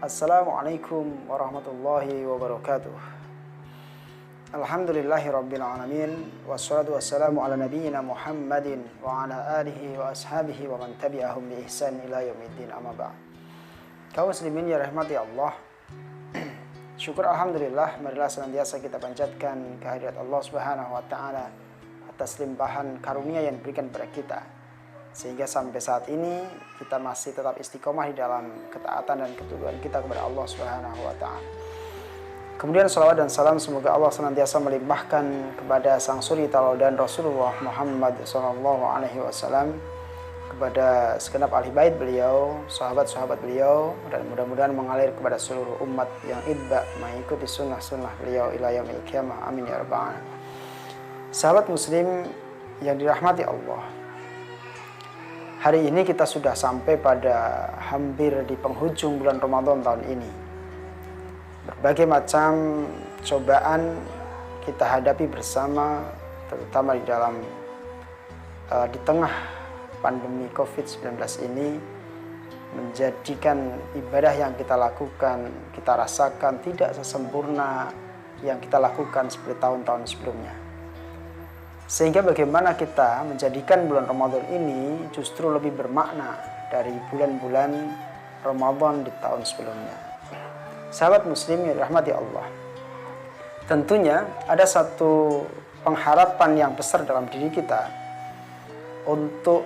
Assalamualaikum warahmatullahi wabarakatuh. Alhamdulillahirabbil alamin wassalatu wassalamu ala nabiyyina Muhammadin wa ala alihi wa ashabihi wa man tabi'ahum bi ihsan ila yaumiddin, amma ba'd. Kaum muslimin ya rahmati Allah. Syukur alhamdulillah, marilah senantiasa kita panjatkan kehadirat Allah Subhanahu wa taala atas limpahan karunia yang diberikan kepada kita, sehingga sampai saat ini kita masih tetap istiqomah di dalam ketaatan dan ketundukan kita kepada Allah Subhanahu wa taala. Kemudian salawat dan salam semoga Allah senantiasa melimpahkan kepada sang suri tauladan Rasulullah Muhammad SAW, kepada segenap ahli bait beliau, sahabat-sahabat beliau, dan mudah-mudahan mengalir kepada seluruh umat yang idba mengikuti sunnah-sunnah beliau ila yaumil qiyamah, amin ya rabbal alamin. Sahabat muslim yang dirahmati Allah, hari ini kita sudah sampai pada hampir di penghujung bulan Ramadan tahun ini. Berbagai macam cobaan kita hadapi bersama, terutama di tengah pandemi COVID-19 ini, menjadikan ibadah yang kita lakukan, kita rasakan tidak sesempurna yang kita lakukan seperti tahun-tahun sebelumnya. Sehingga bagaimana kita menjadikan bulan Ramadan ini justru lebih bermakna dari bulan-bulan Ramadan di tahun sebelumnya. Sahabat muslim yang dirahmati Allah, tentunya ada satu pengharapan yang besar dalam diri kita untuk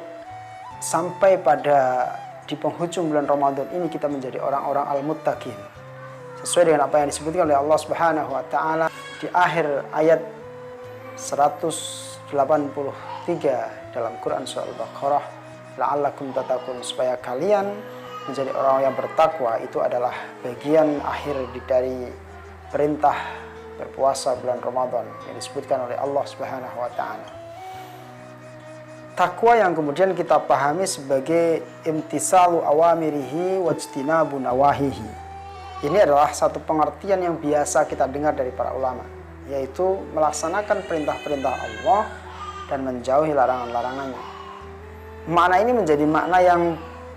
sampai pada di penghujung bulan Ramadan ini kita menjadi orang-orang al-muttaqin, sesuai dengan apa yang disebutkan oleh Allah Subhanahu wa taala di akhir ayat 183 dalam Quran surah Al-Baqarah, la'allakum tattaqun, supaya kalian menjadi orang yang bertakwa. Itu adalah bagian akhir dari perintah berpuasa bulan Ramadan yang disebutkan oleh Allah Subhanahu wa taala. Takwa yang kemudian kita pahami sebagai imtisalu awamirihi wajtinabu nawahihi. Ini adalah satu pengertian yang biasa kita dengar dari para ulama, yaitu melaksanakan perintah-perintah Allah dan menjauhi larangan-larangannya. Makna ini menjadi makna yang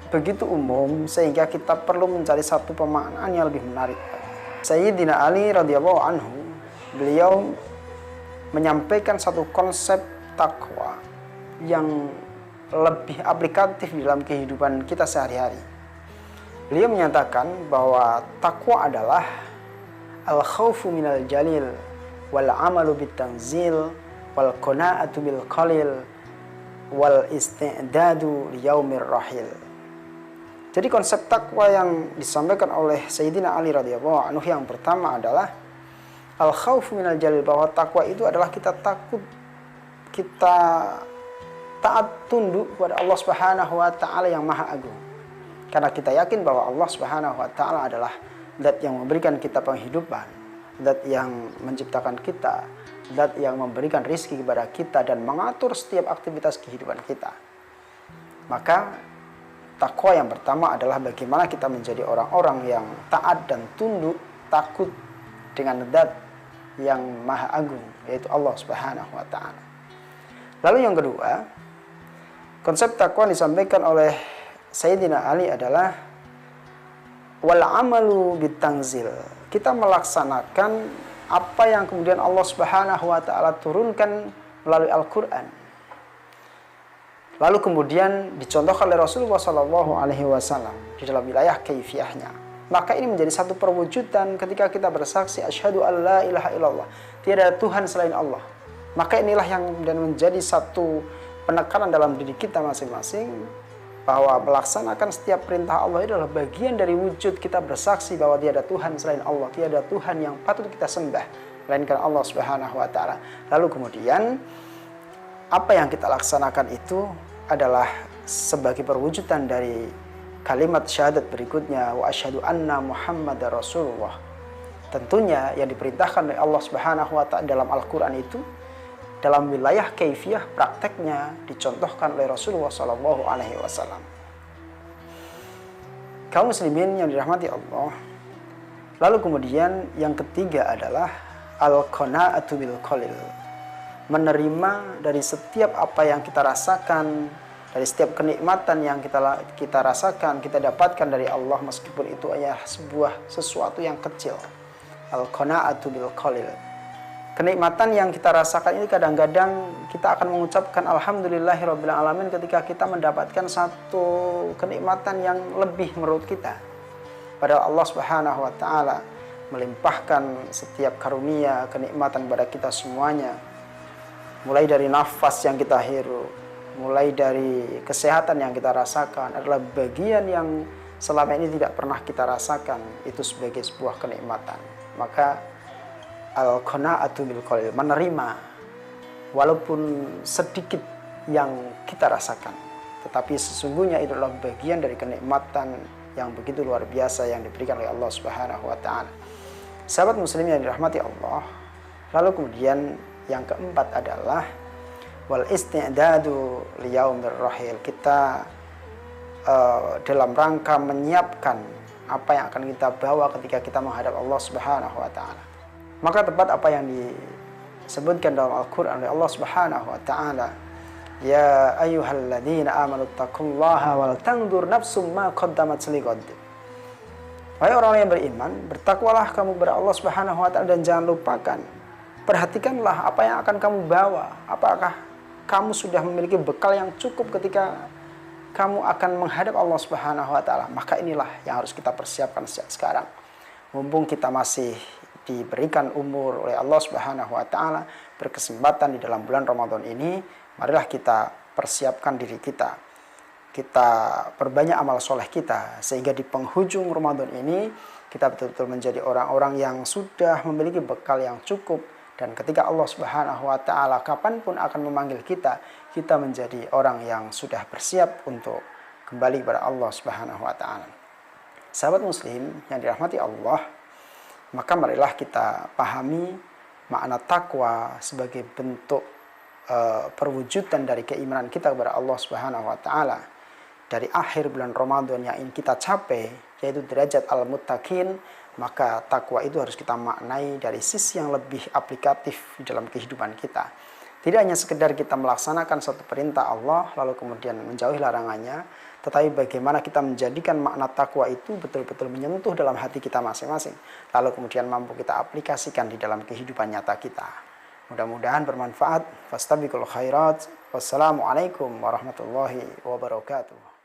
begitu umum sehingga kita perlu mencari satu pemaknaan yang lebih menarik. Sayyidina Ali radhiyallahu anhu, beliau menyampaikan satu konsep takwa yang lebih aplikatif dalam kehidupan kita sehari-hari. Beliau menyatakan bahwa takwa adalah al-khawfu minal jalil wal amalu bitanzil wal qanaatu bil qalil wal isti'dadu liyaumir rahil. Jadi konsep takwa yang disampaikan oleh Sayyidina Ali radhiyallahu anhu yang pertama adalah al-khawfu minal jalil, bahwa takwa itu adalah kita takut, kita taat tunduk kepada Allah Subhanahu wa taala yang Maha Agung. Karena kita yakin bahwa Allah Subhanahu wa taala adalah zat yang memberikan kita penghidupan, zat yang menciptakan kita, zat yang memberikan rizki kepada kita dan mengatur setiap aktivitas kehidupan kita. Maka takwa yang pertama adalah bagaimana kita menjadi orang-orang yang taat dan tunduk, takut dengan zat yang Maha Agung, yaitu Allah Subhanahu wa taala. Lalu yang kedua, konsep takwa disampaikan oleh Sayyidina Ali adalah wal amalu bitanzil. Kita melaksanakan apa yang kemudian Allah Subhanahu wa taala turunkan melalui Al-Qur'an. Lalu kemudian dicontohkan oleh Rasulullah SAW di dalam wilayah kaifiyahnya. Maka ini menjadi satu perwujudan ketika kita bersaksi asyhadu an la ilaha illallah, tiada Tuhan selain Allah. Maka inilah yang dan menjadi satu penekanan dalam diri kita masing-masing, bahwa melaksanakan setiap perintah Allah adalah bagian dari wujud kita bersaksi bahwa tiada Tuhan selain Allah, tiada Tuhan yang patut kita sembah melainkan Allah Subhanahu wa taala. Lalu kemudian apa yang kita laksanakan itu adalah sebagai perwujudan dari kalimat syahadat berikutnya, wa asyhadu anna Muhammadar Rasulullah. Tentunya yang diperintahkan oleh Allah Subhanahu wa taala dalam Al-Qur'an itu dalam wilayah kaifiyah prakteknya dicontohkan oleh Rasulullah SAW. Kaum muslimin yang dirahmati Allah. Lalu kemudian yang ketiga adalah al-qanaatu bil qalil. Menerima dari setiap apa yang kita rasakan dari setiap kenikmatan yang kita rasakan, kita dapatkan dari Allah, meskipun itu adalah sesuatu yang kecil. Al-qanaatu bil qalil. Kenikmatan yang kita rasakan ini kadang-kadang kita akan mengucapkan alhamdulillahirabbil alamin ketika kita mendapatkan satu kenikmatan yang lebih menurut kita. Padahal Allah Subhanahu wa taala melimpahkan setiap karunia, kenikmatan kepada kita semuanya. Mulai dari nafas yang kita hirup, mulai dari kesehatan yang kita rasakan adalah bagian yang selama ini tidak pernah kita rasakan, itu sebagai sebuah kenikmatan. Maka al-qanaatu bil qalil, menerima walaupun sedikit yang kita rasakan, tetapi sesungguhnya itu adalah bagian dari kenikmatan yang begitu luar biasa yang diberikan oleh Allah Subhanahu wa taala. Sahabat muslim yang dirahmati Allah, lalu kemudian yang keempat adalah wal isti'dadu liyaumir rahil. Kita dalam rangka menyiapkan apa yang akan kita bawa ketika kita menghadap Allah Subhanahu wa taala. Maka tepat apa yang disebutkan dalam Al-Qur'an oleh Allah Subhanahu wa taala, ya ayyuhalladzina amanu taqullaha wal tanzur nafsum ma qaddamat lighad. Wahai orang yang beriman, bertakwalah kamu kepada Allah Subhanahu wa taala dan jangan lupakan, perhatikanlah apa yang akan kamu bawa. Apakah kamu sudah memiliki bekal yang cukup ketika kamu akan menghadap Allah Subhanahu wa taala? Maka inilah yang harus kita persiapkan sejak sekarang. Mumpung kita masih diberikan umur oleh Allah Subhanahu wa taala, berkesempatan di dalam bulan Ramadan ini, marilah kita persiapkan diri kita. Kita perbanyak amal soleh kita sehingga di penghujung Ramadan ini kita betul-betul menjadi orang-orang yang sudah memiliki bekal yang cukup. Dan ketika Allah Subhanahu wa taala kapanpun akan memanggil kita, kita menjadi orang yang sudah bersiap untuk kembali kepada Allah Subhanahu wa taala. Sahabat muslim yang dirahmati Allah, maka marilah kita pahami makna takwa sebagai bentuk perwujudan dari keimanan kita kepada Allah Subhanahu wa taala. Dari akhir bulan Ramadan yang ingin kita capai, yaitu derajat al-muttaqin, maka takwa itu harus kita maknai dari sisi yang lebih aplikatif di dalam kehidupan kita. Tidak hanya sekedar kita melaksanakan satu perintah Allah lalu kemudian menjauhi larangannya, tetapi bagaimana kita menjadikan makna takwa itu betul-betul menyentuh dalam hati kita masing-masing, lalu kemudian mampu kita aplikasikan di dalam kehidupan nyata kita. Mudah-mudahan bermanfaat. Fastabiqul khairat. Wassalamualaikum warahmatullahi wabarakatuh.